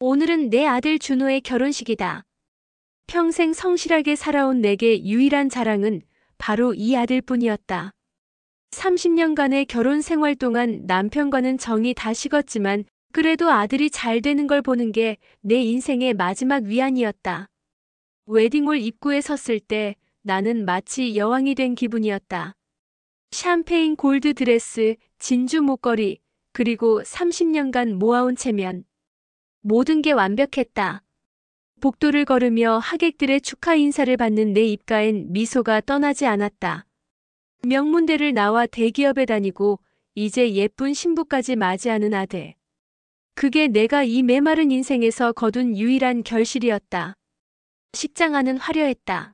오늘은 내 아들 준호의 결혼식이다. 평생 성실하게 살아온 내게 유일한 자랑은 바로 이 아들뿐이었다. 30년간의 결혼 생활 동안 남편과는 정이 다 식었지만 그래도 아들이 잘 되는 걸 보는 게 내 인생의 마지막 위안이었다. 웨딩홀 입구에 섰을 때 나는 마치 여왕이 된 기분이었다. 샴페인 골드 드레스, 진주 목걸이, 그리고 30년간 모아온 체면. 모든 게 완벽했다. 복도를 걸으며 하객들의 축하 인사를 받는 내 입가엔 미소가 떠나지 않았다. 명문대를 나와 대기업에 다니고 이제 예쁜 신부까지 맞이하는 아들. 그게 내가 이 메마른 인생에서 거둔 유일한 결실이었다. 식장 안은 화려했다.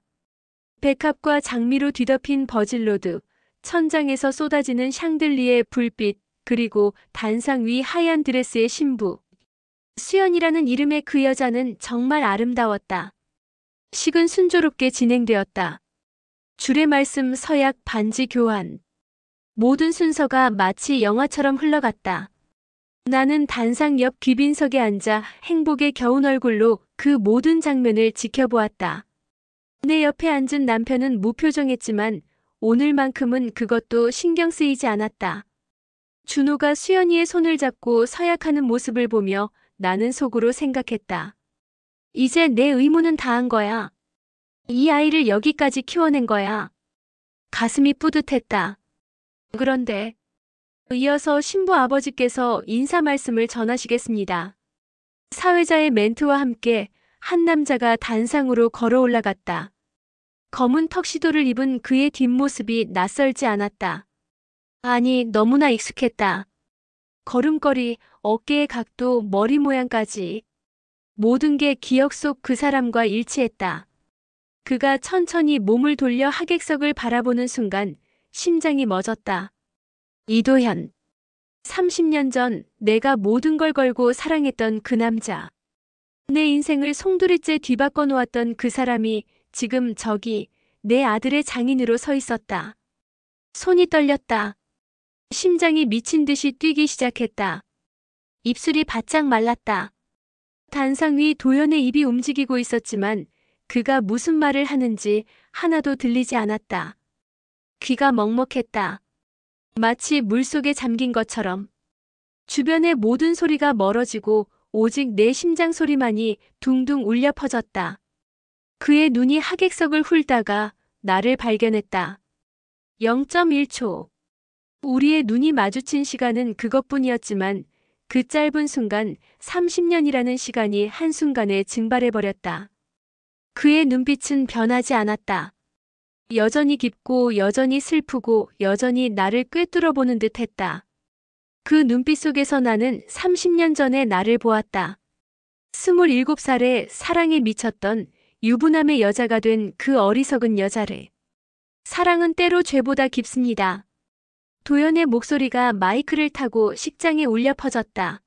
백합과 장미로 뒤덮인 버질로드, 천장에서 쏟아지는 샹들리에 불빛, 그리고 단상 위 하얀 드레스의 신부. 수연이라는 이름의 그 여자는 정말 아름다웠다. 식은 순조롭게 진행되었다. 주례 말씀, 서약, 반지 교환. 모든 순서가 마치 영화처럼 흘러갔다. 나는 단상 옆 귀빈석에 앉아 행복에 겨운 얼굴로 그 모든 장면을 지켜보았다. 내 옆에 앉은 남편은 무표정했지만 오늘만큼은 그것도 신경 쓰이지 않았다. 준호가 수연이의 손을 잡고 서약하는 모습을 보며 나는 속으로 생각했다. 이제 내 의무는 다한 거야. 이 아이를 여기까지 키워낸 거야. 가슴이 뿌듯했다. 그런데 이어서 신부 아버지께서 인사 말씀을 전하시겠습니다. 사회자의 멘트와 함께 한 남자가 단상으로 걸어 올라갔다. 검은 턱시도를 입은 그의 뒷모습이 낯설지 않았다. 아니, 너무나 익숙했다. 걸음걸이, 어깨의 각도, 머리 모양까지. 모든 게 기억 속 그 사람과 일치했다. 그가 천천히 몸을 돌려 하객석을 바라보는 순간 심장이 멎었다. 이도현. 30년 전 내가 모든 걸 걸고 사랑했던 그 남자. 내 인생을 송두리째 뒤바꿔 놓았던 그 사람이 지금 저기 내 아들의 장인으로 서 있었다. 손이 떨렸다. 심장이 미친 듯이 뛰기 시작했다. 입술이 바짝 말랐다. 단상 위 도연의 입이 움직이고 있었지만 그가 무슨 말을 하는지 하나도 들리지 않았다. 귀가 먹먹했다. 마치 물속에 잠긴 것처럼. 주변의 모든 소리가 멀어지고 오직 내 심장 소리만이 둥둥 울려 퍼졌다. 그의 눈이 하객석을 훑다가 나를 발견했다. 0.1초. 우리의 눈이 마주친 시간은 그것뿐이었지만 그 짧은 순간 30년이라는 시간이 한순간에 증발해버렸다. 그의 눈빛은 변하지 않았다. 여전히 깊고 여전히 슬프고 여전히 나를 꿰뚫어 보는 듯 했다. 그 눈빛 속에서 나는 30년 전의 나를 보았다. 27살에 사랑에 미쳤던 유부남의 여자가 된 그 어리석은 여자를. 사랑은 때로 죄보다 깊습니다. 도연의 목소리가 마이크를 타고 식장에 울려 퍼졌다.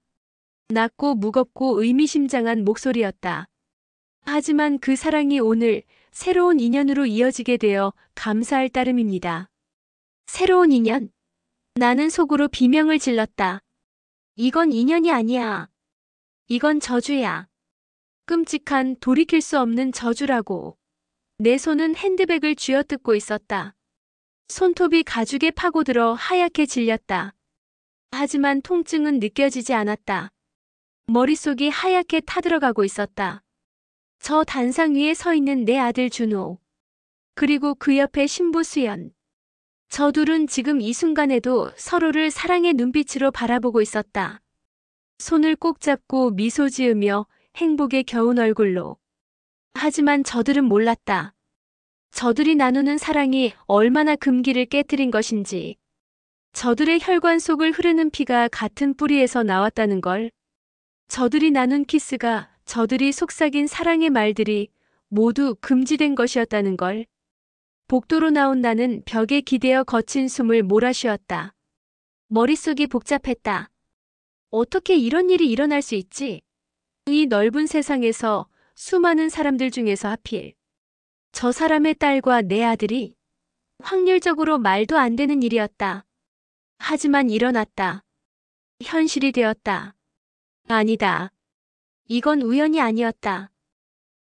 낮고 무겁고 의미심장한 목소리였다. 하지만 그 사랑이 오늘 새로운 인연으로 이어지게 되어 감사할 따름입니다. 새로운 인연? 나는 속으로 비명을 질렀다. 이건 인연이 아니야. 이건 저주야. 끔찍한 돌이킬 수 없는 저주라고. 내 손은 핸드백을 쥐어뜯고 있었다. 손톱이 가죽에 파고들어 하얗게 질렸다. 하지만 통증은 느껴지지 않았다. 머릿속이 하얗게 타들어가고 있었다. 저 단상 위에 서 있는 내 아들 준호. 그리고 그 옆에 신부 수연. 저 둘은 지금 이 순간에도 서로를 사랑의 눈빛으로 바라보고 있었다. 손을 꼭 잡고 미소 지으며 행복에 겨운 얼굴로. 하지만 저들은 몰랐다. 저들이 나누는 사랑이 얼마나 금기를 깨뜨린 것인지. 저들의 혈관 속을 흐르는 피가 같은 뿌리에서 나왔다는 걸. 저들이 나눈 키스가, 저들이 속삭인 사랑의 말들이 모두 금지된 것이었다는 걸. 복도로 나온 나는 벽에 기대어 거친 숨을 몰아쉬었다. 머릿속이 복잡했다. 어떻게 이런 일이 일어날 수 있지? 이 넓은 세상에서 수많은 사람들 중에서 하필 저 사람의 딸과 내 아들이. 확률적으로 말도 안 되는 일이었다. 하지만 일어났다. 현실이 되었다. 아니다. 이건 우연이 아니었다.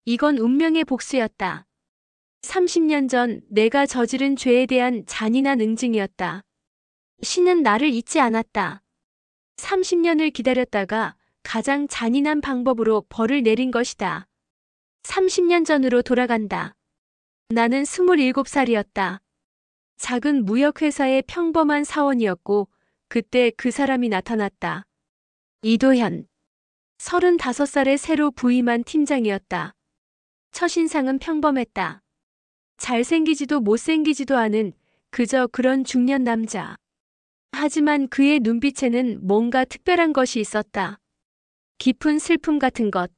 이건 운명의 복수였다. 30년 전 내가 저지른 죄에 대한 잔인한 응징이었다. 신은 나를 잊지 않았다. 30년을 기다렸다가 가장 잔인한 방법으로 벌을 내린 것이다. 30년 전으로 돌아간다. 나는 27살이었다. 작은 무역회사의 평범한 사원이었고 그때 그 사람이 나타났다. 이도현. 35살에 새로 부임한 팀장이었다. 첫인상은 평범했다. 잘생기지도 못생기지도 않은 그저 그런 중년 남자. 하지만 그의 눈빛에는 뭔가 특별한 것이 있었다. 깊은 슬픔 같은 것.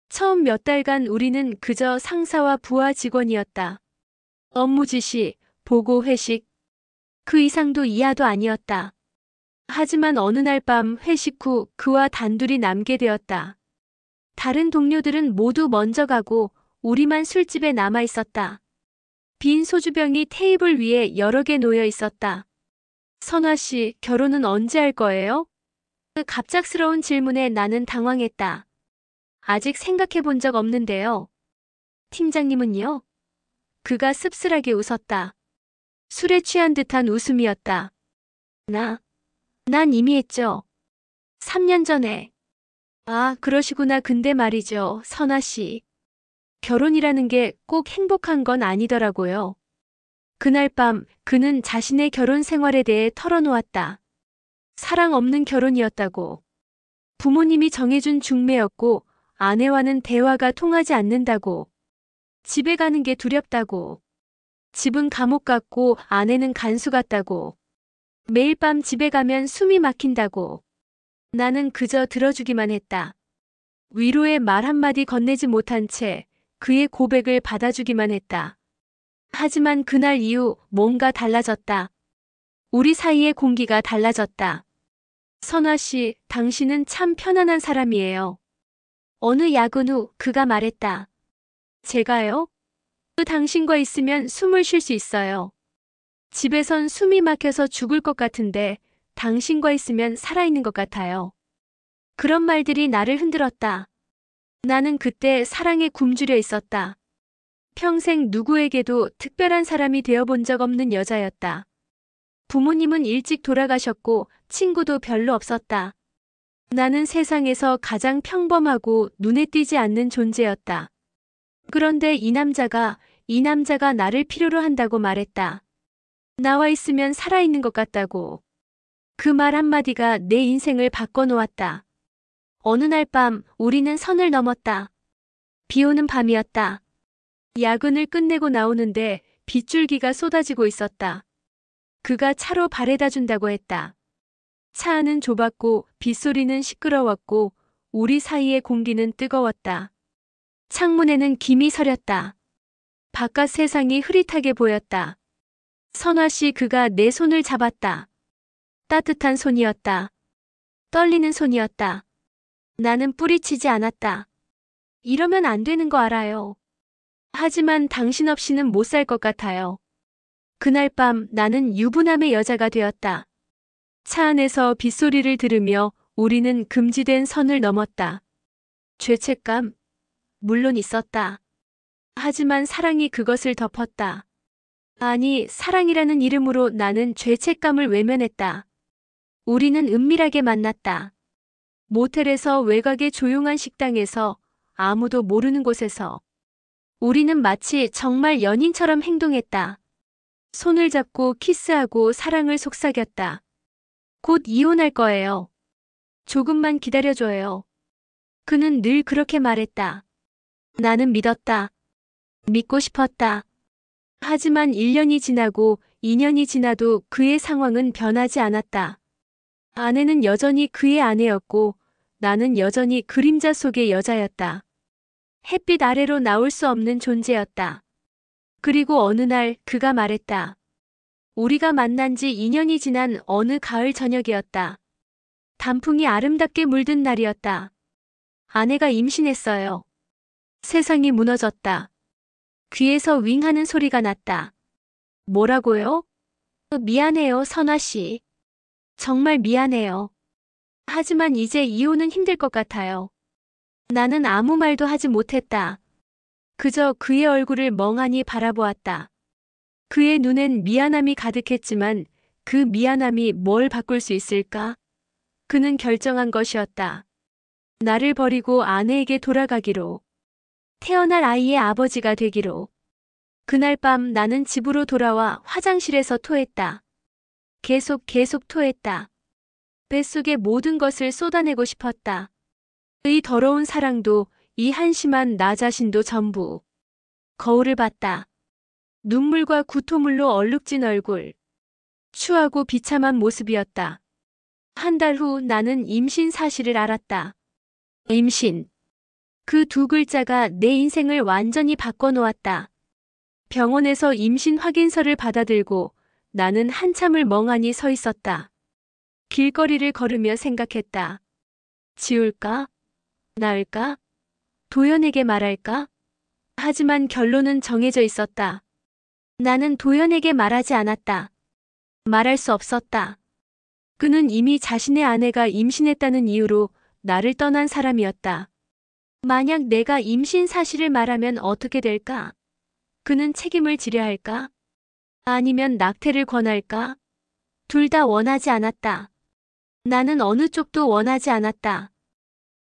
처음 몇 달간 우리는 그저 상사와 부하 직원이었다. 업무 지시, 보고 회식. 그 이상도 이하도 아니었다. 하지만 어느 날 밤 회식 후 그와 단둘이 남게 되었다. 다른 동료들은 모두 먼저 가고 우리만 술집에 남아 있었다. 빈 소주병이 테이블 위에 여러 개 놓여 있었다. 선화 씨, 결혼은 언제 할 거예요? 그 갑작스러운 질문에 나는 당황했다. 아직 생각해 본 적 없는데요. 팀장님은요? 그가 씁쓸하게 웃었다. 술에 취한 듯한 웃음이었다. 난 이미 했죠. 3년 전에. 아, 그러시구나. 근데 말이죠, 선아 씨. 결혼이라는 게 꼭 행복한 건 아니더라고요. 그날 밤 그는 자신의 결혼 생활에 대해 털어놓았다. 사랑 없는 결혼이었다고. 부모님이 정해준 중매였고 아내와는 대화가 통하지 않는다고. 집에 가는 게 두렵다고. 집은 감옥 같고 아내는 간수 같다고. 매일 밤 집에 가면 숨이 막힌다고. 나는 그저 들어주기만 했다. 위로의 말 한마디 건네지 못한 채 그의 고백을 받아주기만 했다. 하지만 그날 이후 뭔가 달라졌다. 우리 사이의 공기가 달라졌다. 선화 씨, 당신은 참 편안한 사람이에요. 어느 야근 후 그가 말했다. 제가요? 당신과 있으면 숨을 쉴 수 있어요. 집에선 숨이 막혀서 죽을 것 같은데 당신과 있으면 살아있는 것 같아요. 그런 말들이 나를 흔들었다. 나는 그때 사랑에 굶주려 있었다. 평생 누구에게도 특별한 사람이 되어본 적 없는 여자였다. 부모님은 일찍 돌아가셨고 친구도 별로 없었다. 나는 세상에서 가장 평범하고 눈에 띄지 않는 존재였다. 그런데 이 남자가 나를 필요로 한다고 말했다. 나와 있으면 살아있는 것 같다고. 그 말 한마디가 내 인생을 바꿔놓았다. 어느 날 밤 우리는 선을 넘었다. 비 오는 밤이었다. 야근을 끝내고 나오는데 빗줄기가 쏟아지고 있었다. 그가 차로 바래다 준다고 했다. 차 안은 좁았고 빗소리는 시끄러웠고 우리 사이의 공기는 뜨거웠다. 창문에는 김이 서렸다. 바깥 세상이 흐릿하게 보였다. 선화 씨, 그가 내 손을 잡았다. 따뜻한 손이었다. 떨리는 손이었다. 나는 뿌리치지 않았다. 이러면 안 되는 거 알아요. 하지만 당신 없이는 못 살 것 같아요. 그날 밤 나는 유부남의 여자가 되었다. 차 안에서 빗소리를 들으며 우리는 금지된 선을 넘었다. 죄책감? 물론 있었다. 하지만 사랑이 그것을 덮었다. 아니, 사랑이라는 이름으로 나는 죄책감을 외면했다. 우리는 은밀하게 만났다. 모텔에서, 외곽의 조용한 식당에서, 아무도 모르는 곳에서. 우리는 마치 정말 연인처럼 행동했다. 손을 잡고 키스하고 사랑을 속삭였다. 곧 이혼할 거예요. 조금만 기다려줘요. 그는 늘 그렇게 말했다. 나는 믿었다. 믿고 싶었다. 하지만 1년이 지나고 2년이 지나도 그의 상황은 변하지 않았다. 아내는 여전히 그의 아내였고 나는 여전히 그림자 속의 여자였다. 햇빛 아래로 나올 수 없는 존재였다. 그리고 어느 날 그가 말했다. 우리가 만난 지 2년이 지난 어느 가을 저녁이었다. 단풍이 아름답게 물든 날이었다. 아내가 임신했어요. 세상이 무너졌다. 귀에서 윙 하는 소리가 났다. 뭐라고요? 미안해요, 선화 씨. 정말 미안해요. 하지만 이제 이혼은 힘들 것 같아요. 나는 아무 말도 하지 못했다. 그저 그의 얼굴을 멍하니 바라보았다. 그의 눈엔 미안함이 가득했지만 그 미안함이 뭘 바꿀 수 있을까? 그는 결정한 것이었다. 나를 버리고 아내에게 돌아가기로. 태어날 아이의 아버지가 되기로. 그날 밤 나는 집으로 돌아와 화장실에서 토했다. 계속 토했다. 뱃속의 모든 것을 쏟아내고 싶었다. 이 더러운 사랑도, 이 한심한 나 자신도 전부. 거울을 봤다. 눈물과 구토물로 얼룩진 얼굴. 추하고 비참한 모습이었다. 한 달 후 나는 임신 사실을 알았다. 임신. 그 두 글자가 내 인생을 완전히 바꿔놓았다. 병원에서 임신 확인서를 받아들고 나는 한참을 멍하니 서 있었다. 길거리를 걸으며 생각했다. 지울까? 낳을까? 도연에게 말할까? 하지만 결론은 정해져 있었다. 나는 도연에게 말하지 않았다. 말할 수 없었다. 그는 이미 자신의 아내가 임신했다는 이유로 나를 떠난 사람이었다. 만약 내가 임신 사실을 말하면 어떻게 될까? 그는 책임을 지려 할까? 아니면 낙태를 권할까? 둘 다 원하지 않았다. 나는 어느 쪽도 원하지 않았다.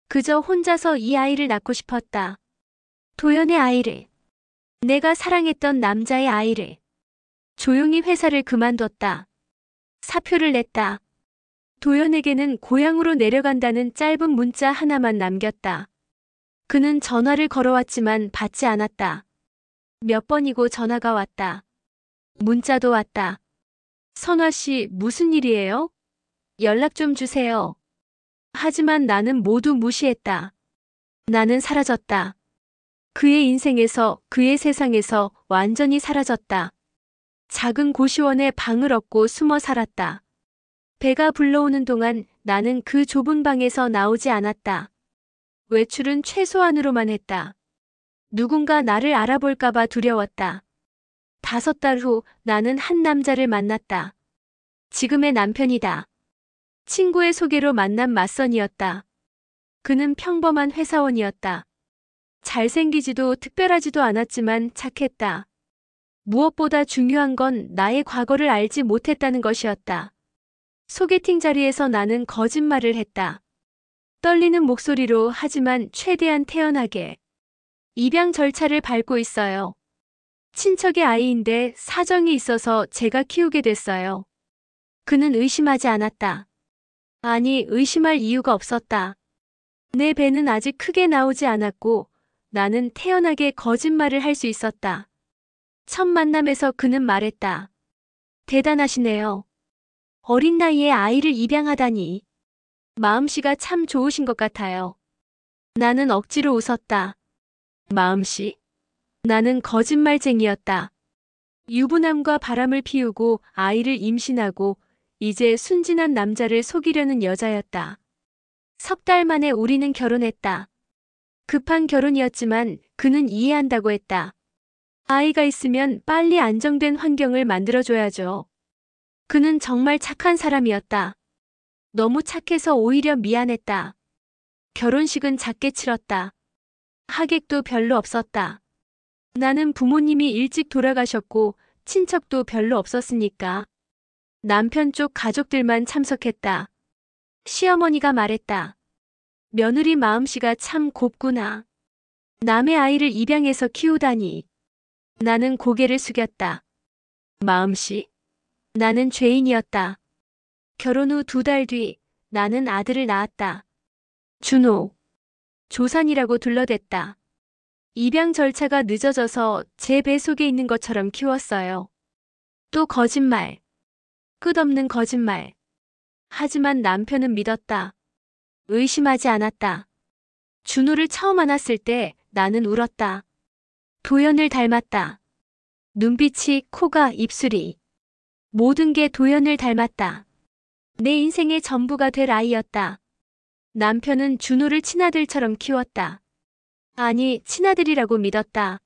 그저 혼자서 이 아이를 낳고 싶었다. 도연의 아이를. 내가 사랑했던 남자의 아이를. 조용히 회사를 그만뒀다. 사표를 냈다. 도연에게는 고향으로 내려간다는 짧은 문자 하나만 남겼다. 그는 전화를 걸어왔지만 받지 않았다. 몇 번이고 전화가 왔다. 문자도 왔다. 선화 씨, 무슨 일이에요? 연락 좀 주세요. 하지만 나는 모두 무시했다. 나는 사라졌다. 그의 인생에서, 그의 세상에서 완전히 사라졌다. 작은 고시원에 방을 얻고 숨어 살았다. 배가 불러오는 동안 나는 그 좁은 방에서 나오지 않았다. 외출은 최소한으로만 했다. 누군가 나를 알아볼까봐 두려웠다. 5달 후 나는 한 남자를 만났다. 지금의 남편이다. 친구의 소개로 만난 맞선이었다. 그는 평범한 회사원이었다. 잘생기지도 특별하지도 않았지만 착했다. 무엇보다 중요한 건 나의 과거를 알지 못했다는 것이었다. 소개팅 자리에서 나는 거짓말을 했다. 떨리는 목소리로 하지만 최대한 태연하게. 입양 절차를 밟고 있어요. 친척의 아이인데 사정이 있어서 제가 키우게 됐어요. 그는 의심하지 않았다. 아니, 의심할 이유가 없었다. 내 배는 아직 크게 나오지 않았고 나는 태연하게 거짓말을 할 수 있었다. 첫 만남에서 그는 말했다. 대단하시네요. 어린 나이에 아이를 입양하다니. 마음씨가 참 좋으신 것 같아요. 나는 억지로 웃었다. 마음씨? 나는 거짓말쟁이였다. 유부남과 바람을 피우고 아이를 임신하고 이제 순진한 남자를 속이려는 여자였다. 3달 만에 우리는 결혼했다. 급한 결혼이었지만 그는 이해한다고 했다. 아이가 있으면 빨리 안정된 환경을 만들어줘야죠. 그는 정말 착한 사람이었다. 너무 착해서 오히려 미안했다. 결혼식은 작게 치렀다. 하객도 별로 없었다. 나는 부모님이 일찍 돌아가셨고 친척도 별로 없었으니까. 남편 쪽 가족들만 참석했다. 시어머니가 말했다. 며느리 마음씨가 참 곱구나. 남의 아이를 입양해서 키우다니. 나는 고개를 숙였다. 마음씨. 나는 죄인이었다. 결혼 후 2달 뒤 나는 아들을 낳았다. 준호. 조산이라고 둘러댔다. 입양 절차가 늦어져서 제 배 속에 있는 것처럼 키웠어요. 또 거짓말. 끝없는 거짓말. 하지만 남편은 믿었다. 의심하지 않았다. 준호를 처음 안았을 때 나는 울었다. 도연을 닮았다. 눈빛이, 코가, 입술이. 모든 게 도연을 닮았다. 내 인생의 전부가 될 아이였다. 남편은 준호를 친아들처럼 키웠다. 아니, 친아들이라고 믿었다.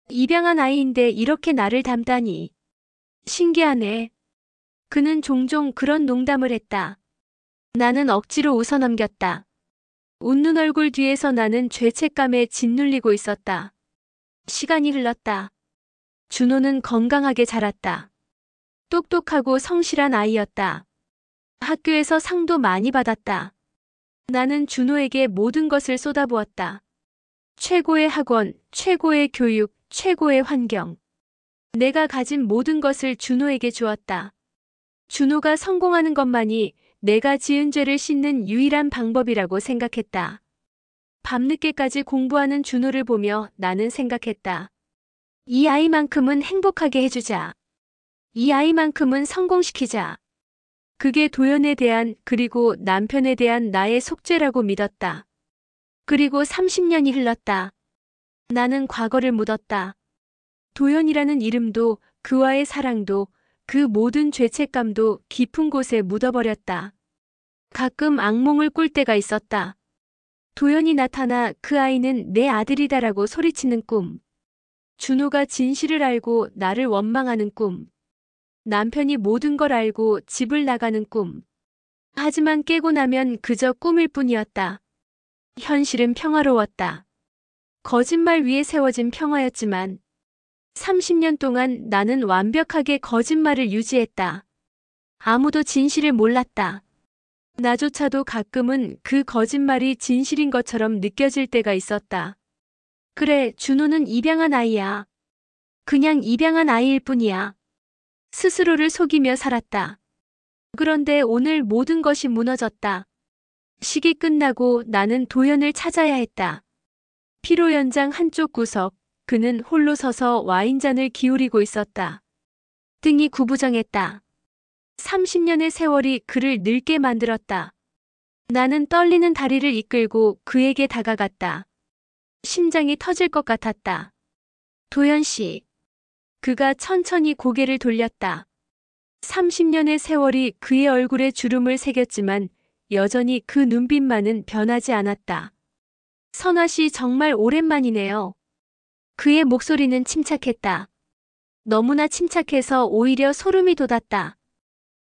입양한 아이인데 이렇게 나를 닮다니. 신기하네. 그는 종종 그런 농담을 했다. 나는 억지로 웃어넘겼다. 웃는 얼굴 뒤에서 나는 죄책감에 짓눌리고 있었다. 시간이 흘렀다. 준호는 건강하게 자랐다. 똑똑하고 성실한 아이였다. 학교에서 상도 많이 받았다. 나는 준호에게 모든 것을 쏟아부었다. 최고의 학원, 최고의 교육, 최고의 환경. 내가 가진 모든 것을 준호에게 주었다. 준호가 성공하는 것만이 내가 지은 죄를 씻는 유일한 방법이라고 생각했다. 밤늦게까지 공부하는 준호를 보며 나는 생각했다. 이 아이만큼은 행복하게 해주자. 이 아이만큼은 성공시키자. 그게 도연에 대한 그리고 남편에 대한 나의 속죄라고 믿었다. 그리고 30년이 흘렀다. 나는 과거를 묻었다. 도연이라는 이름도 그와의 사랑도 그 모든 죄책감도 깊은 곳에 묻어버렸다. 가끔 악몽을 꿀 때가 있었다. 도연이 나타나 그 아이는 내 아들이다라고 소리치는 꿈. 준호가 진실을 알고 나를 원망하는 꿈. 남편이 모든 걸 알고 집을 나가는 꿈. 하지만 깨고 나면 그저 꿈일 뿐이었다. 현실은 평화로웠다. 거짓말 위에 세워진 평화였지만 30년 동안 나는 완벽하게 거짓말을 유지했다. 아무도 진실을 몰랐다. 나조차도 가끔은 그 거짓말이 진실인 것처럼 느껴질 때가 있었다. 그래, 준호는 입양한 아이야. 그냥 입양한 아이일 뿐이야. 스스로를 속이며 살았다. 그런데 오늘 모든 것이 무너졌다. 식이 끝나고 나는 도연을 찾아야 했다. 피로 연장 한쪽 구석, 그는 홀로 서서 와인잔을 기울이고 있었다. 등이 구부정했다. 30년의 세월이 그를 늙게 만들었다. 나는 떨리는 다리를 이끌고 그에게 다가갔다. 심장이 터질 것 같았다. 도연 씨. 그가 천천히 고개를 돌렸다. 30년의 세월이 그의 얼굴에 주름을 새겼지만 여전히 그 눈빛만은 변하지 않았다. 선아 씨 정말 오랜만이네요. 그의 목소리는 침착했다. 너무나 침착해서 오히려 소름이 돋았다.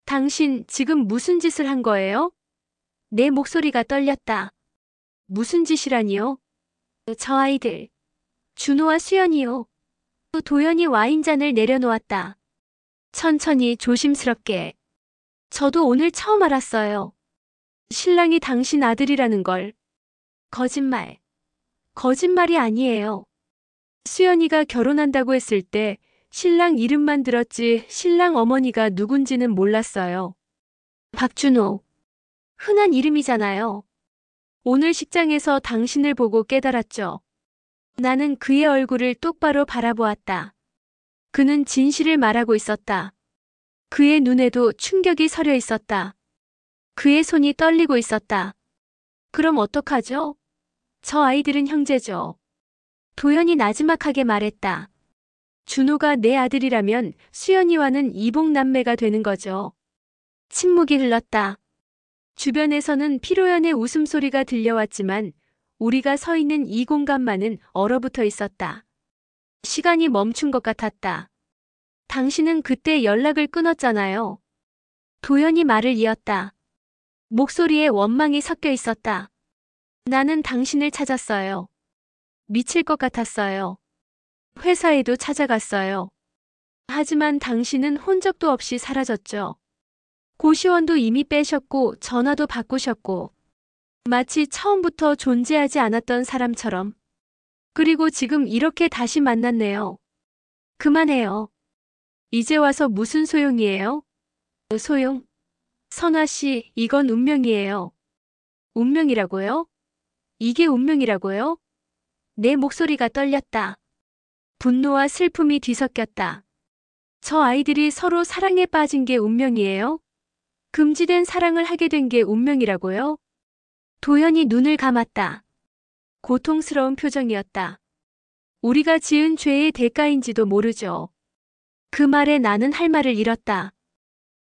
당신 지금 무슨 짓을 한 거예요? 내 목소리가 떨렸다. 무슨 짓이라니요? 저 아이들. 준호와 수연이요. 도연이 와인잔을 내려놓았다. 천천히 조심스럽게. 저도 오늘 처음 알았어요. 신랑이 당신 아들이라는 걸. 거짓말. 거짓말이 아니에요. 수연이가 결혼한다고 했을 때 신랑 이름만 들었지 신랑 어머니가 누군지는 몰랐어요. 박준호. 흔한 이름이잖아요. 오늘 식장에서 당신을 보고 깨달았죠. 나는 그의 얼굴을 똑바로 바라보았다. 그는 진실을 말하고 있었다. 그의 눈에도 충격이 서려 있었다. 그의 손이 떨리고 있었다. 그럼 어떡하죠? 저 아이들은 형제죠. 도연이 나지막하게 말했다. 준호가 내 아들이라면 수연이와는 이복남매가 되는 거죠. 침묵이 흘렀다. 주변에서는 피로연의 웃음소리가 들려왔지만 우리가 서 있는 이 공간만은 얼어붙어 있었다. 시간이 멈춘 것 같았다. 당신은 그때 연락을 끊었잖아요. 도연이 말을 이었다. 목소리에 원망이 섞여 있었다. 나는 당신을 찾았어요. 미칠 것 같았어요. 회사에도 찾아갔어요. 하지만 당신은 혼적도 없이 사라졌죠. 고시원도 이미 빼셨고 전화도 바꾸셨고 마치 처음부터 존재하지 않았던 사람처럼. 그리고 지금 이렇게 다시 만났네요. 그만해요. 이제 와서 무슨 소용이에요? 소용? 선아 씨, 이건 운명이에요. 운명이라고요? 이게 운명이라고요? 내 목소리가 떨렸다. 분노와 슬픔이 뒤섞였다. 저 아이들이 서로 사랑에 빠진 게 운명이에요? 금지된 사랑을 하게 된 게 운명이라고요? 도연이 눈을 감았다. 고통스러운 표정이었다. 우리가 지은 죄의 대가인지도 모르죠. 그 말에 나는 할 말을 잃었다.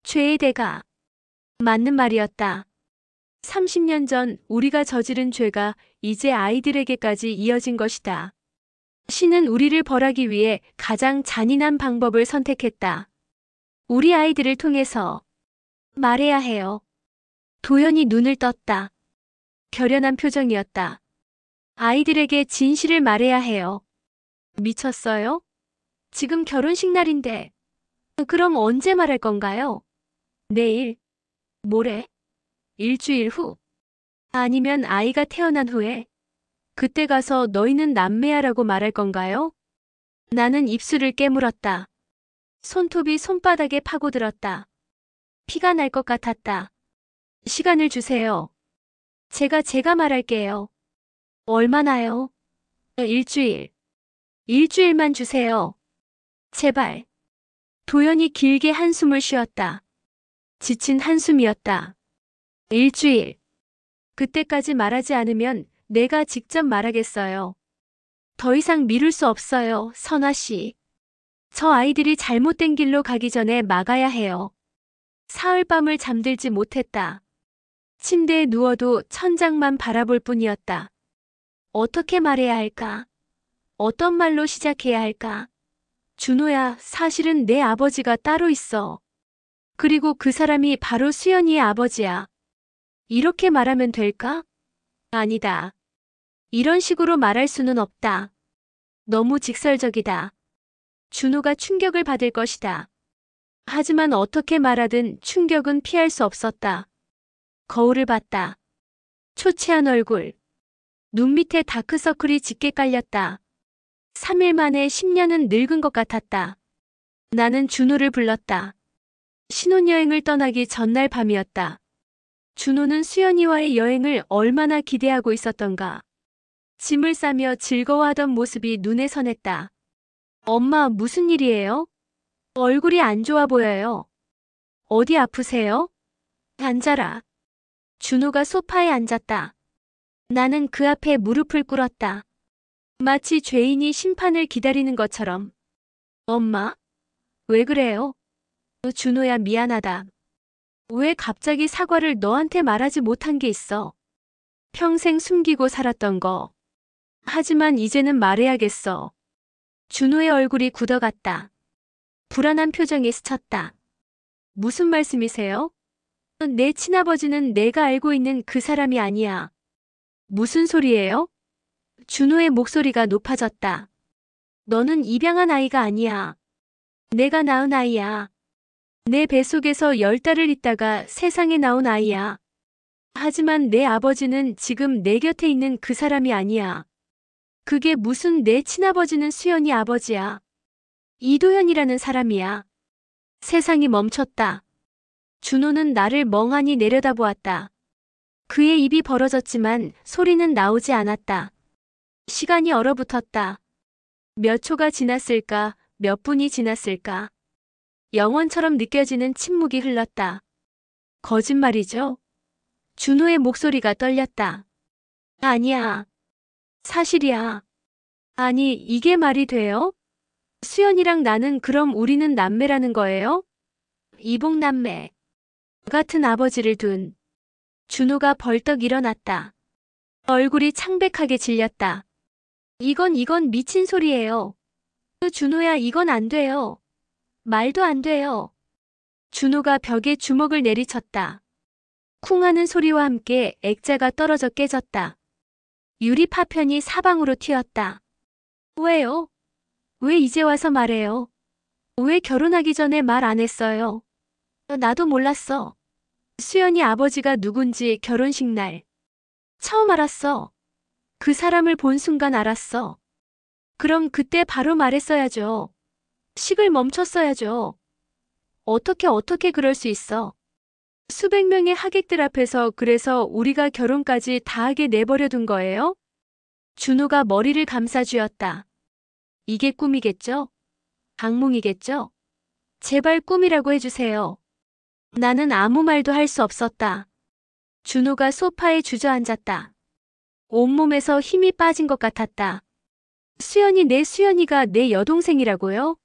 죄의 대가. 맞는 말이었다. 30년 전 우리가 저지른 죄가 이제 아이들에게까지 이어진 것이다. 신은 우리를 벌하기 위해 가장 잔인한 방법을 선택했다. 우리 아이들을 통해서 말해야 해요. 도연이 눈을 떴다. 결연한 표정이었다. 아이들에게 진실을 말해야 해요. 미쳤어요? 지금 결혼식 날인데. 그럼 언제 말할 건가요? 내일? 모레? 일주일 후? 아니면 아이가 태어난 후에? 그때 가서 너희는 남매야라고 말할 건가요? 나는 입술을 깨물었다. 손톱이 손바닥에 파고들었다. 피가 날 것 같았다. 시간을 주세요. 제가 말할게요. 얼마나요? 일주일. 일주일만 주세요. 제발. 도연이 길게 한숨을 쉬었다. 지친 한숨이었다. 일주일. 그때까지 말하지 않으면 내가 직접 말하겠어요. 더 이상 미룰 수 없어요, 선아 씨. 저 아이들이 잘못된 길로 가기 전에 막아야 해요. 사흘밤을 잠들지 못했다. 침대에 누워도 천장만 바라볼 뿐이었다. 어떻게 말해야 할까? 어떤 말로 시작해야 할까? 준호야, 사실은 내 아버지가 따로 있어. 그리고 그 사람이 바로 수연이의 아버지야. 이렇게 말하면 될까? 아니다. 이런 식으로 말할 수는 없다. 너무 직설적이다. 준호가 충격을 받을 것이다. 하지만 어떻게 말하든 충격은 피할 수 없었다. 거울을 봤다. 초췌한 얼굴. 눈 밑에 다크서클이 짙게 깔렸다. 3일 만에 10년은 늙은 것 같았다. 나는 준호를 불렀다. 신혼여행을 떠나기 전날 밤이었다. 준호는 수연이와의 여행을 얼마나 기대하고 있었던가. 짐을 싸며 즐거워하던 모습이 눈에 선했다. 엄마, 무슨 일이에요? 얼굴이 안 좋아 보여요. 어디 아프세요? 앉아라. 준호가 소파에 앉았다. 나는 그 앞에 무릎을 꿇었다. 마치 죄인이 심판을 기다리는 것처럼. 엄마? 왜 그래요? 준호야, 미안하다. 왜 갑자기 사과를 너한테 말하지 못한 게 있어? 평생 숨기고 살았던 거. 하지만 이제는 말해야겠어. 준호의 얼굴이 굳어갔다. 불안한 표정이 스쳤다. 무슨 말씀이세요? 내 친아버지는 내가 알고 있는 그 사람이 아니야. 무슨 소리예요? 준호의 목소리가 높아졌다. 너는 입양한 아이가 아니야. 내가 낳은 아이야. 내 뱃속에서 10달을 있다가 세상에 나온 아이야. 하지만 내 아버지는 지금 내 곁에 있는 그 사람이 아니야. 그게 무슨 내 친아버지는 수연이 아버지야. 이도현이라는 사람이야. 세상이 멈췄다. 준호는 나를 멍하니 내려다보았다. 그의 입이 벌어졌지만 소리는 나오지 않았다. 시간이 얼어붙었다. 몇 초가 지났을까, 몇 분이 지났을까. 영원처럼 느껴지는 침묵이 흘렀다. 거짓말이죠? 준호의 목소리가 떨렸다. 아니야. 사실이야. 아니, 이게 말이 돼요? 수연이랑 나는 그럼 우리는 남매라는 거예요? 이복남매. 같은 아버지를 둔. 준호가 벌떡 일어났다. 얼굴이 창백하게 질렸다. 이건 미친 소리예요. 준호야, 이건 안 돼요. 말도 안 돼요. 준호가 벽에 주먹을 내리쳤다. 쿵 하는 소리와 함께 액자가 떨어져 깨졌다. 유리 파편이 사방으로 튀었다. 왜요? 왜 이제 와서 말해요? 왜 결혼하기 전에 말 안 했어요? 나도 몰랐어. 수연이 아버지가 누군지 결혼식 날. 처음 알았어. 그 사람을 본 순간 알았어. 그럼 그때 바로 말했어야죠. 식을 멈췄어야죠. 어떻게 그럴 수 있어. 수백 명의 하객들 앞에서 그래서 우리가 결혼까지 다 하게 내버려 둔 거예요? 준호가 머리를 감싸쥐었다. 이게 꿈이겠죠? 악몽이겠죠? 제발 꿈이라고 해주세요. 나는 아무 말도 할 수 없었다. 준호가 소파에 주저앉았다. 온몸에서 힘이 빠진 것 같았다. 수연이가 내 여동생이라고요?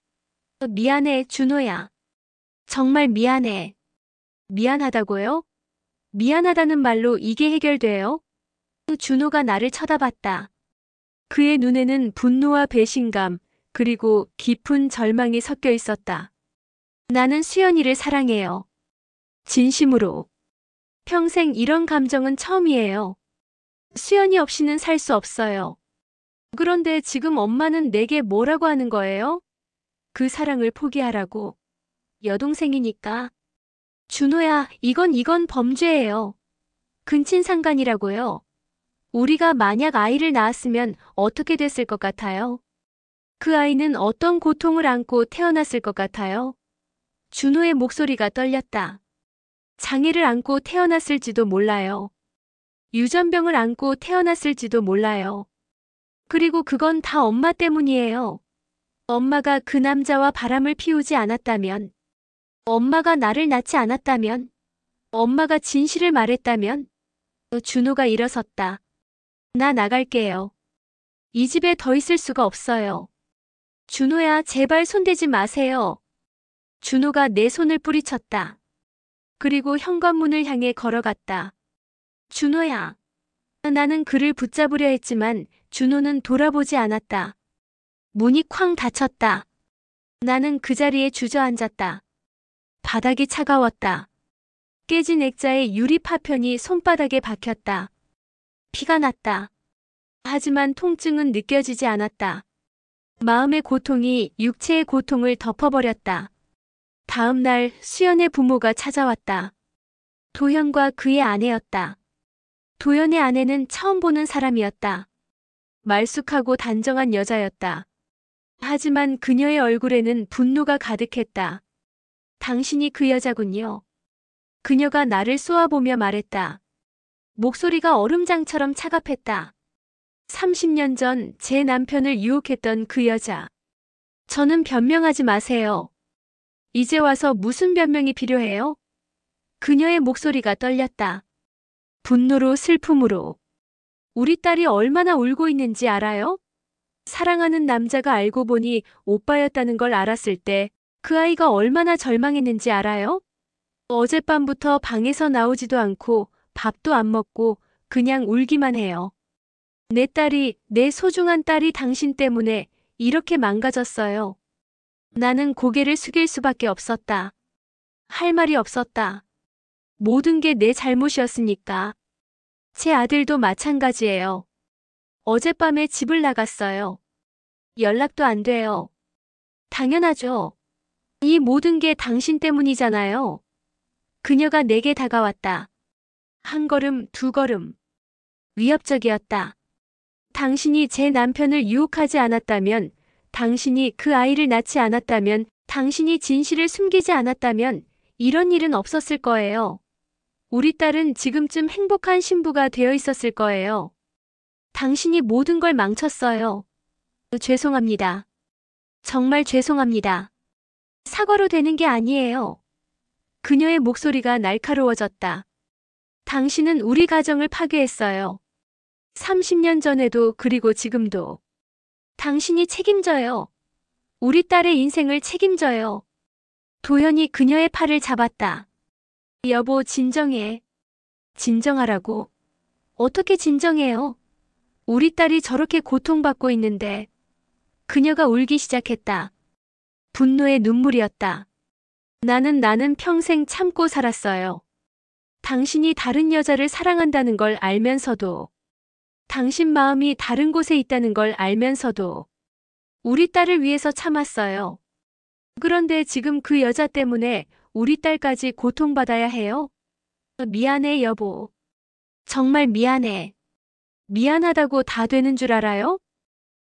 미안해, 준호야. 정말 미안해. 미안하다고요? 미안하다는 말로 이게 해결돼요? 준호가 나를 쳐다봤다. 그의 눈에는 분노와 배신감, 그리고 깊은 절망이 섞여 있었다. 나는 수연이를 사랑해요. 진심으로. 평생 이런 감정은 처음이에요. 수연이 없이는 살 수 없어요. 그런데 지금 엄마는 내게 뭐라고 하는 거예요? 그 사랑을 포기하라고. 여동생이니까. 준호야, 이건 범죄예요. 근친상간이라고요. 우리가 만약 아이를 낳았으면 어떻게 됐을 것 같아요? 그 아이는 어떤 고통을 안고 태어났을 것 같아요? 준호의 목소리가 떨렸다. 장애를 안고 태어났을지도 몰라요. 유전병을 안고 태어났을지도 몰라요. 그리고 그건 다 엄마 때문이에요. 엄마가 그 남자와 바람을 피우지 않았다면, 엄마가 나를 낳지 않았다면, 엄마가 진실을 말했다면, 준호가 일어섰다. 나 나갈게요. 이 집에 더 있을 수가 없어요. 준호야, 제발 손대지 마세요. 준호가 내 손을 뿌리쳤다. 그리고 현관문을 향해 걸어갔다. 준호야. 나는 그를 붙잡으려 했지만 준호는 돌아보지 않았다. 문이 쾅 닫혔다. 나는 그 자리에 주저앉았다. 바닥이 차가웠다. 깨진 액자의 유리 파편이 손바닥에 박혔다. 피가 났다. 하지만 통증은 느껴지지 않았다. 마음의 고통이 육체의 고통을 덮어버렸다. 다음 날 수연의 부모가 찾아왔다. 도현과 그의 아내였다. 도현의 아내는 처음 보는 사람이었다. 말쑥하고 단정한 여자였다. 하지만 그녀의 얼굴에는 분노가 가득했다. 당신이 그 여자군요. 그녀가 나를 쏘아보며 말했다. 목소리가 얼음장처럼 차갑했다. 30년 전 제 남편을 유혹했던 그 여자. 저는 변명하지 마세요. 이제 와서 무슨 변명이 필요해요? 그녀의 목소리가 떨렸다. 분노로 슬픔으로. 우리 딸이 얼마나 울고 있는지 알아요? 사랑하는 남자가 알고 보니 오빠였다는 걸 알았을 때 그 아이가 얼마나 절망했는지 알아요? 어젯밤부터 방에서 나오지도 않고 밥도 안 먹고 그냥 울기만 해요. 내 딸이, 내 소중한 딸이 당신 때문에 이렇게 망가졌어요. 나는 고개를 숙일 수밖에 없었다. 할 말이 없었다. 모든 게 내 잘못이었으니까. 제 아들도 마찬가지예요. 어젯밤에 집을 나갔어요. 연락도 안 돼요. 당연하죠. 이 모든 게 당신 때문이잖아요. 그녀가 내게 다가왔다. 한 걸음, 두 걸음. 위협적이었다. 당신이 제 남편을 유혹하지 않았다면, 당신이 그 아이를 낳지 않았다면, 당신이 진실을 숨기지 않았다면 이런 일은 없었을 거예요. 우리 딸은 지금쯤 행복한 신부가 되어 있었을 거예요. 당신이 모든 걸 망쳤어요. 죄송합니다. 정말 죄송합니다. 사과로 되는 게 아니에요. 그녀의 목소리가 날카로워졌다. 당신은 우리 가정을 파괴했어요. 30년 전에도 그리고 지금도. 당신이 책임져요. 우리 딸의 인생을 책임져요. 도현이 그녀의 팔을 잡았다. 여보, 진정해. 진정하라고. 어떻게 진정해요? 우리 딸이 저렇게 고통받고 있는데. 그녀가 울기 시작했다. 분노의 눈물이었다. 나는 평생 참고 살았어요. 당신이 다른 여자를 사랑한다는 걸 알면서도, 당신 마음이 다른 곳에 있다는 걸 알면서도 우리 딸을 위해서 참았어요. 그런데 지금 그 여자 때문에 우리 딸까지 고통받아야 해요? 미안해, 여보. 정말 미안해. 미안하다고 다 되는 줄 알아요?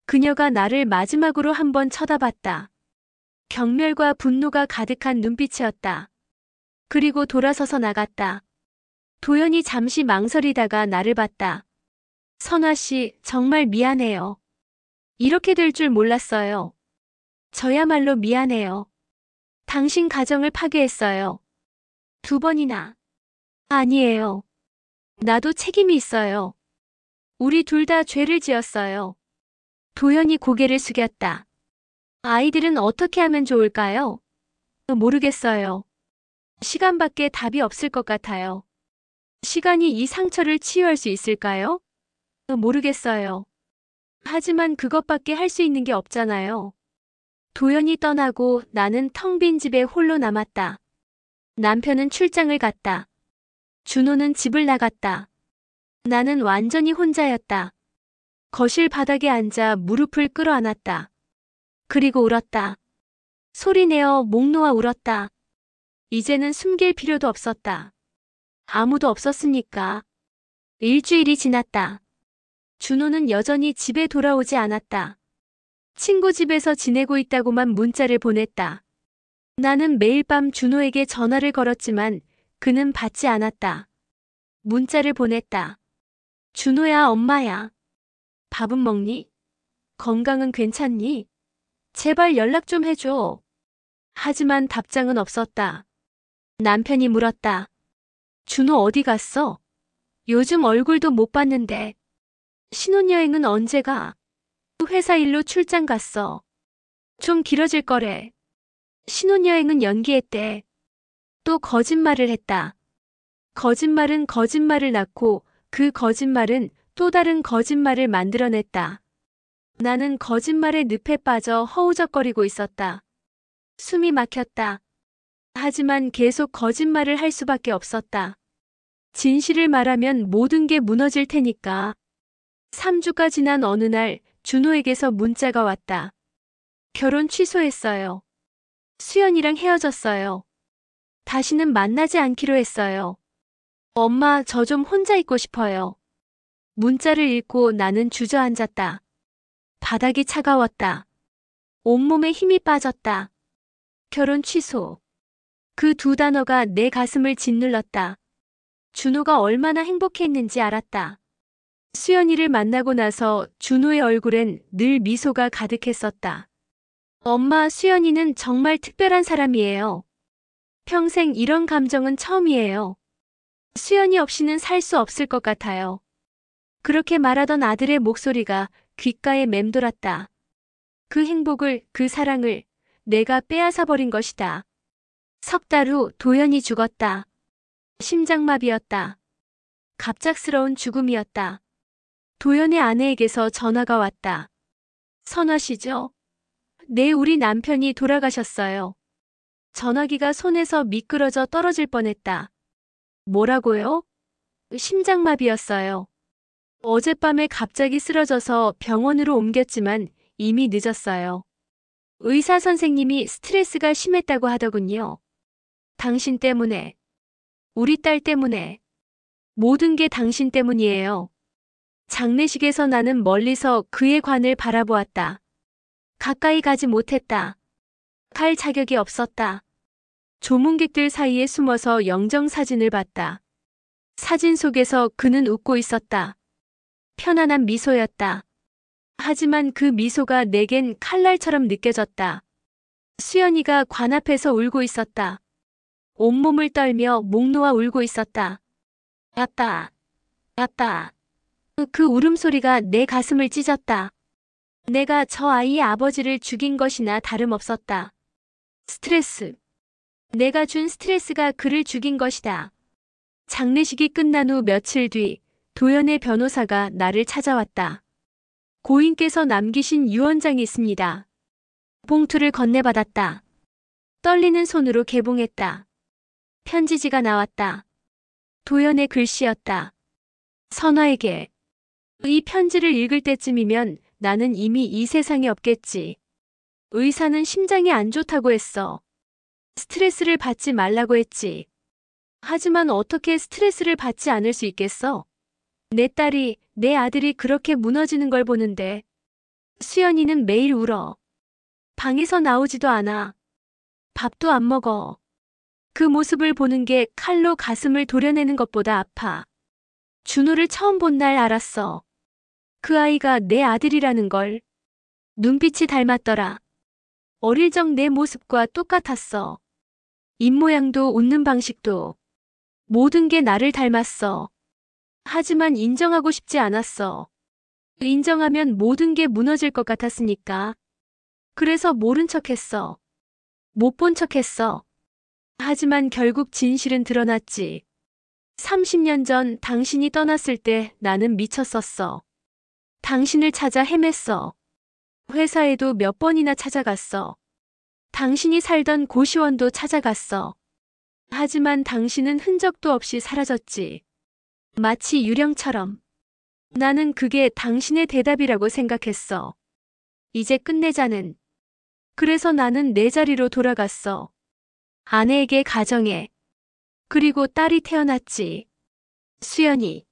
그녀가 나를 마지막으로 한번 쳐다봤다. 경멸과 분노가 가득한 눈빛이었다. 그리고 돌아서서 나갔다. 도연이 잠시 망설이다가 나를 봤다. 선화 씨, 정말 미안해요. 이렇게 될 줄 몰랐어요. 저야말로 미안해요. 당신 가정을 파괴했어요. 2번이나. 아니에요. 나도 책임이 있어요. 우리 둘 다 죄를 지었어요. 도연이 고개를 숙였다. 아이들은 어떻게 하면 좋을까요? 모르겠어요. 시간밖에 답이 없을 것 같아요. 시간이 이 상처를 치유할 수 있을까요? 모르겠어요. 하지만 그것밖에 할 수 있는 게 없잖아요. 도연이 떠나고 나는 텅 빈 집에 홀로 남았다. 남편은 출장을 갔다. 준호는 집을 나갔다. 나는 완전히 혼자였다. 거실 바닥에 앉아 무릎을 끌어안았다. 그리고 울었다. 소리내어 목 놓아 울었다. 이제는 숨길 필요도 없었다. 아무도 없었으니까. 일주일이 지났다. 준호는 여전히 집에 돌아오지 않았다. 친구 집에서 지내고 있다고만 문자를 보냈다. 나는 매일 밤 준호에게 전화를 걸었지만 그는 받지 않았다. 문자를 보냈다. 준호야, 엄마야. 밥은 먹니? 건강은 괜찮니? 제발 연락 좀 해줘. 하지만 답장은 없었다. 남편이 물었다. 준호 어디 갔어? 요즘 얼굴도 못 봤는데. 신혼여행은 언제 가? 회사 일로 출장 갔어. 좀 길어질 거래. 신혼여행은 연기했대. 또 거짓말을 했다. 거짓말은 거짓말을 낳고 그 거짓말은 또 다른 거짓말을 만들어냈다. 나는 거짓말의 늪에 빠져 허우적거리고 있었다. 숨이 막혔다. 하지만 계속 거짓말을 할 수밖에 없었다. 진실을 말하면 모든 게 무너질 테니까. 3주가 지난 어느 날 준호에게서 문자가 왔다. 결혼 취소했어요. 수연이랑 헤어졌어요. 다시는 만나지 않기로 했어요. 엄마, 저 좀 혼자 있고 싶어요. 문자를 읽고 나는 주저앉았다. 바닥이 차가웠다. 온몸에 힘이 빠졌다. 결혼 취소. 그 두 단어가 내 가슴을 짓눌렀다. 준호가 얼마나 행복했는지 알았다. 수연이를 만나고 나서 준호의 얼굴엔 늘 미소가 가득했었다. 엄마, 수연이는 정말 특별한 사람이에요. 평생 이런 감정은 처음이에요. 수연이 없이는 살 수 없을 것 같아요. 그렇게 말하던 아들의 목소리가 귓가에 맴돌았다. 그 행복을, 그 사랑을 내가 빼앗아버린 것이다. 석 달 후 도연이 죽었다. 심장마비였다. 갑작스러운 죽음이었다. 도연의 아내에게서 전화가 왔다. 선화씨죠? 네, 우리 남편이 돌아가셨어요. 전화기가 손에서 미끄러져 떨어질 뻔했다. 뭐라고요? 심장마비였어요. 어젯밤에 갑자기 쓰러져서 병원으로 옮겼지만 이미 늦었어요. 의사 선생님이 스트레스가 심했다고 하더군요. 당신 때문에, 우리 딸 때문에, 모든 게 당신 때문이에요. 장례식에서 나는 멀리서 그의 관을 바라보았다. 가까이 가지 못했다. 갈 자격이 없었다. 조문객들 사이에 숨어서 영정사진을 봤다. 사진 속에서 그는 웃고 있었다. 편안한 미소였다. 하지만 그 미소가 내겐 칼날처럼 느껴졌다. 수연이가 관 앞에서 울고 있었다. 온몸을 떨며 목 놓아 울고 있었다. 아빠, 아빠. 그 울음소리가 내 가슴을 찢었다. 내가 저 아이의 아버지를 죽인 것이나 다름없었다. 스트레스. 내가 준 스트레스가 그를 죽인 것이다. 장례식이 끝난 후 며칠 뒤 도연의 변호사가 나를 찾아왔다. 고인께서 남기신 유언장이 있습니다. 봉투를 건네받았다. 떨리는 손으로 개봉했다. 편지지가 나왔다. 도연의 글씨였다. 선화에게. 이 편지를 읽을 때쯤이면 나는 이미 이 세상에 없겠지. 의사는 심장이 안 좋다고 했어. 스트레스를 받지 말라고 했지. 하지만 어떻게 스트레스를 받지 않을 수 있겠어? 내 딸이, 내 아들이 그렇게 무너지는 걸 보는데. 수연이는 매일 울어. 방에서 나오지도 않아. 밥도 안 먹어. 그 모습을 보는 게 칼로 가슴을 도려내는 것보다 아파. 준호를 처음 본 날 알았어. 그 아이가 내 아들이라는 걸. 눈빛이 닮았더라. 어릴 적 내 모습과 똑같았어. 입모양도 웃는 방식도. 모든 게 나를 닮았어. 하지만 인정하고 싶지 않았어. 인정하면 모든 게 무너질 것 같았으니까. 그래서 모른 척했어. 못 본 척했어. 하지만 결국 진실은 드러났지. 30년 전 당신이 떠났을 때 나는 미쳤었어. 당신을 찾아 헤맸어. 회사에도 몇 번이나 찾아갔어. 당신이 살던 고시원도 찾아갔어. 하지만 당신은 흔적도 없이 사라졌지. 마치 유령처럼. 나는 그게 당신의 대답이라고 생각했어. 이제 끝내자는. 그래서 나는 내 자리로 돌아갔어. 아내에게 가정에. 그리고 딸이 태어났지. 수연이.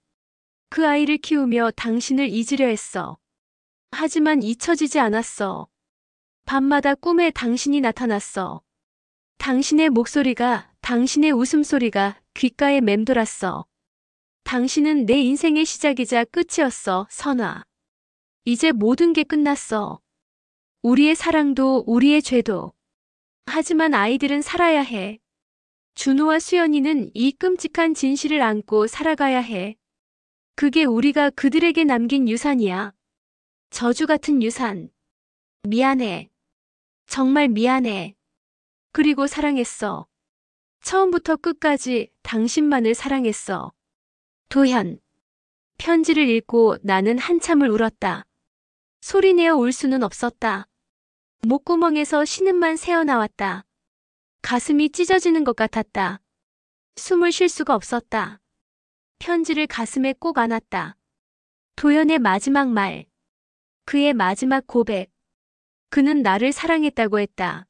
그 아이를 키우며 당신을 잊으려 했어. 하지만 잊혀지지 않았어. 밤마다 꿈에 당신이 나타났어. 당신의 목소리가, 당신의 웃음소리가 귓가에 맴돌았어. 당신은 내 인생의 시작이자 끝이었어, 선아. 이제 모든 게 끝났어. 우리의 사랑도, 우리의 죄도. 하지만 아이들은 살아야 해. 준호와 수연이는 이 끔찍한 진실을 안고 살아가야 해. 그게 우리가 그들에게 남긴 유산이야. 저주 같은 유산. 미안해. 정말 미안해. 그리고 사랑했어. 처음부터 끝까지 당신만을 사랑했어. 도현. 편지를 읽고 나는 한참을 울었다. 소리내어 울 수는 없었다. 목구멍에서 신음만 새어나왔다. 가슴이 찢어지는 것 같았다. 숨을 쉴 수가 없었다. 편지를 가슴에 꼭 안았다. 도연의 마지막 말. 그의 마지막 고백. 그는 나를 사랑했다고 했다.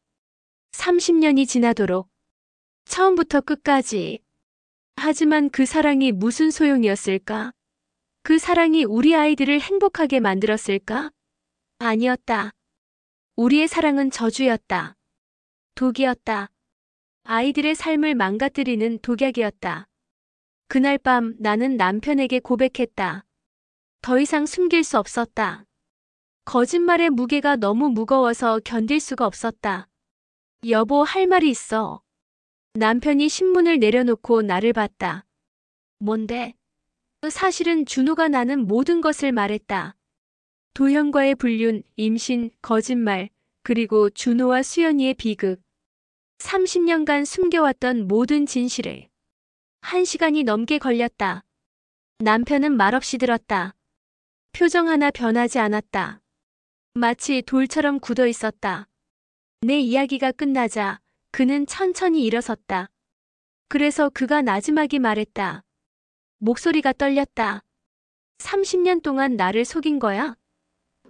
30년이 지나도록. 처음부터 끝까지. 하지만 그 사랑이 무슨 소용이었을까? 그 사랑이 우리 아이들을 행복하게 만들었을까? 아니었다. 우리의 사랑은 저주였다. 독이었다. 아이들의 삶을 망가뜨리는 독약이었다. 그날 밤 나는 남편에게 고백했다. 더 이상 숨길 수 없었다. 거짓말의 무게가 너무 무거워서 견딜 수가 없었다. 여보, 할 말이 있어. 남편이 신문을 내려놓고 나를 봤다. 뭔데? 사실은 준호가 나는 모든 것을 말했다. 도현과의 불륜, 임신, 거짓말, 그리고 준호와 수연이의 비극. 30년간 숨겨왔던 모든 진실을. 1시간이 넘게 걸렸다. 남편은 말없이 들었다. 표정 하나 변하지 않았다. 마치 돌처럼 굳어 있었다. 내 이야기가 끝나자 그는 천천히 일어섰다. 그래서 그가 나지막이 말했다. 목소리가 떨렸다. 30년 동안 나를 속인 거야?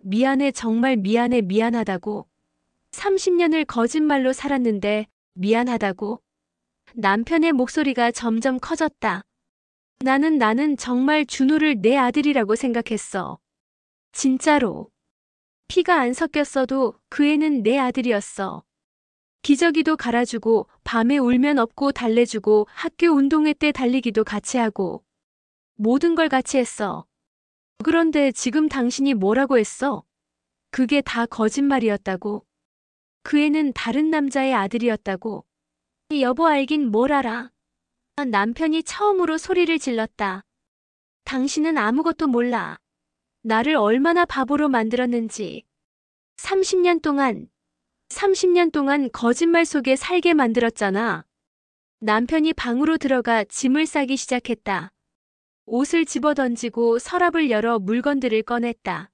미안해, 정말 미안해, 미안하다고. 30년을 거짓말로 살았는데 미안하다고. 남편의 목소리가 점점 커졌다. 나는 정말 준호를 내 아들이라고 생각했어. 진짜로. 피가 안 섞였어도 그 애는 내 아들이었어. 기저귀도 갈아주고 밤에 울면 업고 달래주고 학교 운동회 때 달리기도 같이 하고 모든 걸 같이 했어. 그런데 지금 당신이 뭐라고 했어? 그게 다 거짓말이었다고. 그 애는 다른 남자의 아들이었다고. 여보, 알긴 뭘 알아. 남편이 처음으로 소리를 질렀다. 당신은 아무것도 몰라. 나를 얼마나 바보로 만들었는지. 30년 동안 거짓말 속에 살게 만들었잖아. 남편이 방으로 들어가 짐을 싸기 시작했다. 옷을 집어던지고 서랍을 열어 물건들을 꺼냈다.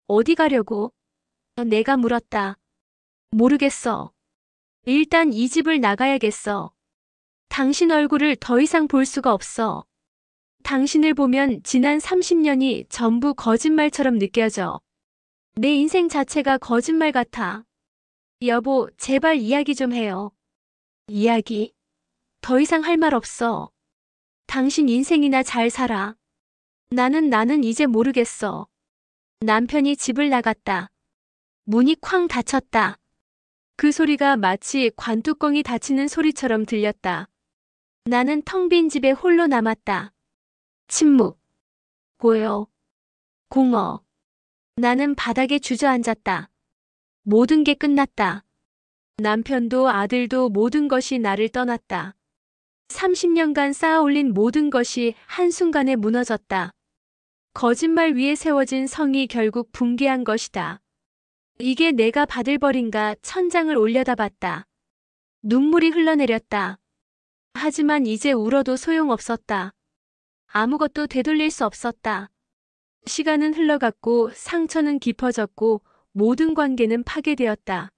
어디 가려고? 내가 물었다. 모르겠어. 일단 이 집을 나가야겠어. 당신 얼굴을 더 이상 볼 수가 없어. 당신을 보면 지난 30년이 전부 거짓말처럼 느껴져. 내 인생 자체가 거짓말 같아. 여보, 제발 이야기 좀 해요. 이야기? 더 이상 할 말 없어. 당신 인생이나 잘 살아. 나는 이제 모르겠어. 남편이 집을 나갔다. 문이 쾅 닫혔다. 그 소리가 마치 관뚜껑이 닫히는 소리처럼 들렸다. 나는 텅 빈 집에 홀로 남았다. 침묵. 고요. 공허. 나는 바닥에 주저앉았다. 모든 게 끝났다. 남편도 아들도 모든 것이 나를 떠났다. 30년간 쌓아올린 모든 것이 한순간에 무너졌다. 거짓말 위에 세워진 성이 결국 붕괴한 것이다. 이게 내가 받을 벌인가. 천장을 올려다봤다. 눈물이 흘러내렸다. 하지만 이제 울어도 소용없었다. 아무것도 되돌릴 수 없었다. 시간은 흘러갔고 상처는 깊어졌고 모든 관계는 파괴되었다.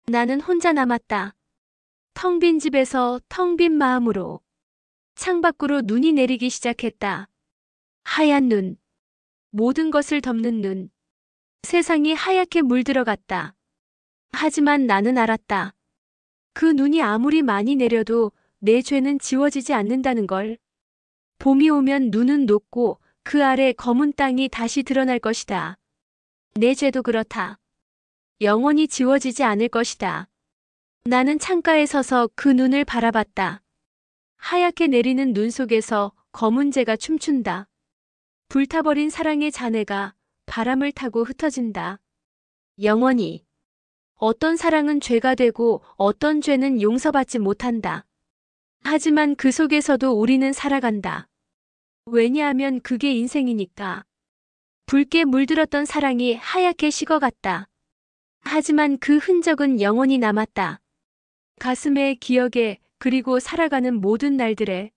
나는 혼자 남았다. 텅 빈 집에서 텅 빈 마음으로. 창밖으로 눈이 내리기 시작했다. 하얀 눈. 모든 것을 덮는 눈. 세상이 하얗게 물들어갔다. 하지만 나는 알았다. 그 눈이 아무리 많이 내려도 내 죄는 지워지지 않는다는 걸. 봄이 오면 눈은 녹고 그 아래 검은 땅이 다시 드러날 것이다. 내 죄도 그렇다. 영원히 지워지지 않을 것이다. 나는 창가에 서서 그 눈을 바라봤다. 하얗게 내리는 눈 속에서 검은 재가 춤춘다. 불타버린 사랑의 잔해가 바람을 타고 흩어진다. 영원히. 어떤 사랑은 죄가 되고 어떤 죄는 용서받지 못한다. 하지만 그 속에서도 우리는 살아간다. 왜냐하면 그게 인생이니까. 붉게 물들었던 사랑이 하얗게 식어갔다. 하지만 그 흔적은 영원히 남았다. 가슴에, 기억에, 그리고 살아가는 모든 날들에.